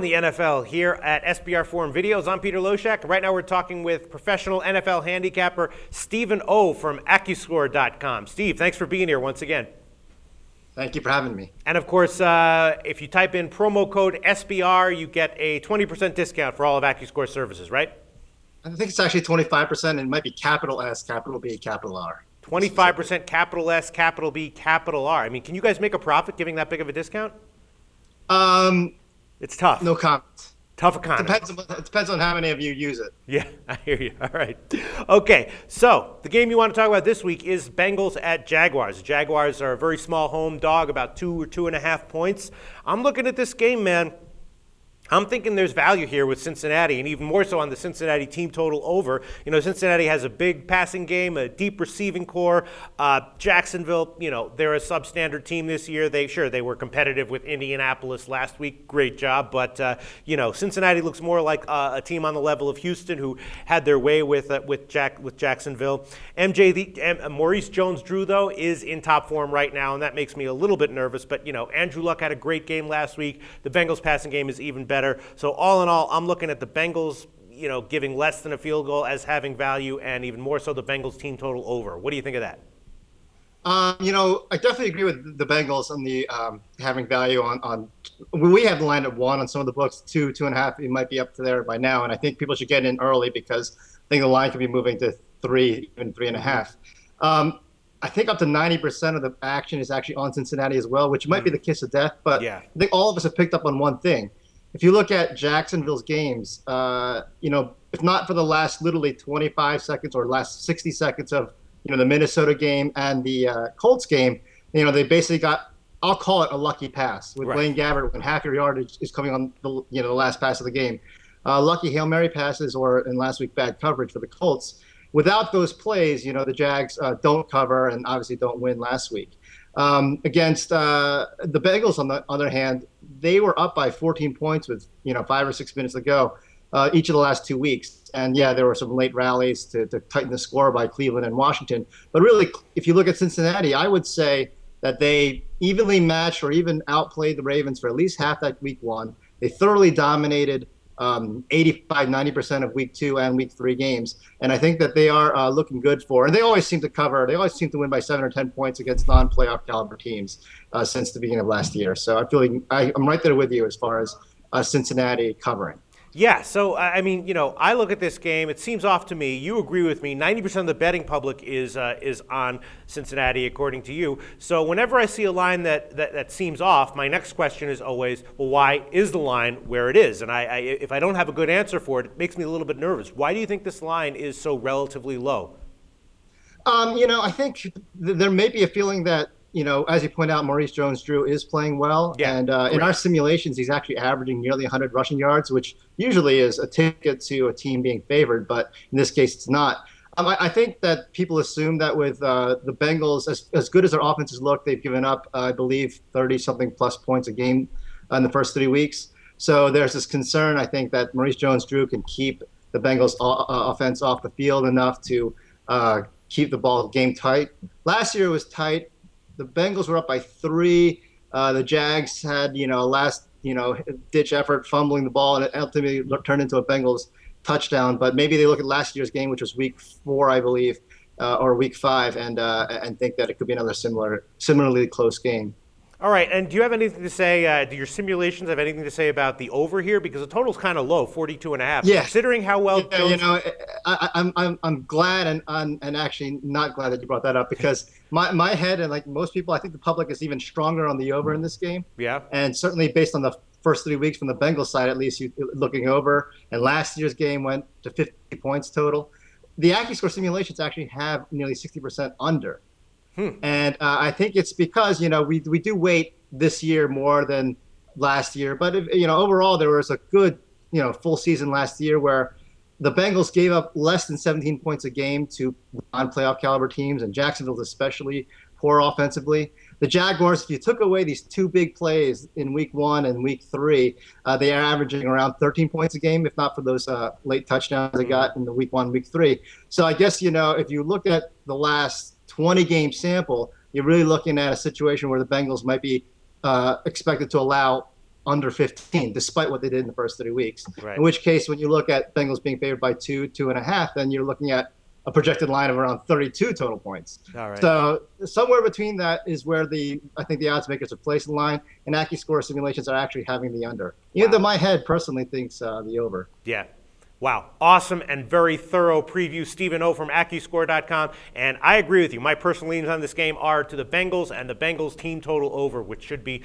The NFL here at SBR Forum Videos. I'm Peter Loshak. Right now we're talking with professional NFL handicapper Stephen O from Accuscore.com. Steve, thanks for being here once again. Thank you for having me. And of course, if you type in promo code SBR, you get a 20% discount for all of Accuscore services, right? I think it's actually 25%, and it might be capital S, capital B, capital R. 25% capital S, capital B, capital R. I mean, can you guys make a profit giving that big of a discount? It's tough. No comment. Tough economy. It depends on how many of you use it. Yeah, I hear you. All right. Okay, so the game you want to talk about this week is Bengals at Jaguars. The Jaguars are a very small home dog, about 2 or 2.5 points. I'm looking at this game, man. I'm thinking there's value here with Cincinnati, and even more so on the Cincinnati team total over. You know, Cincinnati has a big passing game, a deep receiving core. Jacksonville, you know, they're a substandard team this year. They were competitive with Indianapolis last week. Great job. But, you know, Cincinnati looks more like a team on the level of Houston who had their way with Jacksonville. Maurice Jones-Drew, though, is in top form right now, and that makes me a little bit nervous. But, you know, Andrew Luck had a great game last week. The Bengals passing game is even better. So all in all, I'm looking at the Bengals, you know, giving less than a field goal as having value, and even more so the Bengals team total over. What do you think of that? You know, I definitely agree with the Bengals on the having value on. We have the line at 1 on some of the books, 2, 2.5. It might be up to there by now, and I think people should get in early because I think the line could be moving to 3, even 3.5. I think up to 90% of the action is actually on Cincinnati as well, which might be the kiss of death. But yeah. I think all of us have picked up on one thing. If you look at Jacksonville's games, you know, if not for the last literally 25 seconds or last 60 seconds of, you know, the Minnesota game and the Colts game, you know, they basically got, I'll call it a lucky pass with Blaine Gabbert when half your yardage is coming on the, you know, the last pass of the game. Lucky Hail Mary passes or in last week bad coverage for the Colts. Without those plays, you know, the Jags don't cover and obviously don't win last week. Against the Bengals, on the other hand, they were up by 14 points with, you know, 5 or 6 minutes to go each of the last 2 weeks. And, yeah, there were some late rallies to tighten the score by Cleveland and Washington. But really, if you look at Cincinnati, I would say that they evenly matched or even outplayed the Ravens for at least half that week 1. They thoroughly dominated 85-90% of week 2 and week 3 games. And I think that they are looking good for, and they always seem to cover, they always seem to win by 7 or 10 points against non-playoff caliber teams since the beginning of last year. So I feel like I'm right there with you as far as Cincinnati covering. Yeah, so, I mean, you know, I look at this game, it seems off to me, you agree with me, 90% of the betting public is on Cincinnati, according to you. So whenever I see a line that seems off, my next question is always, well, why is the line where it is? And if I don't have a good answer for it, it makes me a little bit nervous. Why do you think this line is so relatively low? You know, I think there may be a feeling that, you know, as you point out, Maurice Jones-Drew is playing well. Yeah, and in our simulations, he's actually averaging nearly 100 rushing yards, which usually is a ticket to a team being favored. But in this case, it's not. I think that people assume that with the Bengals, as good as their offenses look, they've given up, I believe, 30-something plus points a game in the first 3 weeks. So there's this concern, I think, that Maurice Jones-Drew can keep the Bengals offense off the field enough to keep the ball game tight. Last year it was tight. The Bengals were up by 3. The Jags had, you know, last, you know, ditch effort fumbling the ball, and it ultimately turned into a Bengals touchdown. But maybe they look at last year's game, which was week 4, I believe, or week 5, and think that it could be another similarly close game. All right, and do you have anything to say, do your simulations have anything to say about the over here? Because the total's kind of low, 42.5. Yeah. Considering how well you know, I'm glad and actually not glad that you brought that up, because my head, and like most people, I think the public is even stronger on the over in this game. Yeah. And certainly based on the first 3 weeks from the Bengals side, at least looking over, and last year's game went to 50 points total. The Accuscore simulations actually have nearly 60% under. And I think it's because, you know, we do weight this year more than last year. But, you know, overall, there was a good, you know, full season last year where the Bengals gave up less than 17 points a game to non-playoff caliber teams, and Jacksonville's especially poor offensively. The Jaguars, if you took away these 2 big plays in week 1 and week 3, they are averaging around 13 points a game, if not for those late touchdowns they got in the week 1, week 3. So I guess, you know, if you look at the last 20-game sample, you're really looking at a situation where the Bengals might be expected to allow under 15, despite what they did in the first 3 weeks. Right. In which case, when you look at Bengals being favored by 2.5, then you're looking at a projected line of around 32 total points. All right. So somewhere between that is where I think the odds makers have placed the line, and AccuScore simulations are actually having the under. Even though my head personally thinks the over. Yeah. Wow. Awesome and very thorough preview, Stephen O. from AccuScore.com. And I agree with you. My personal leans on this game are to the Bengals and the Bengals team total over, which should be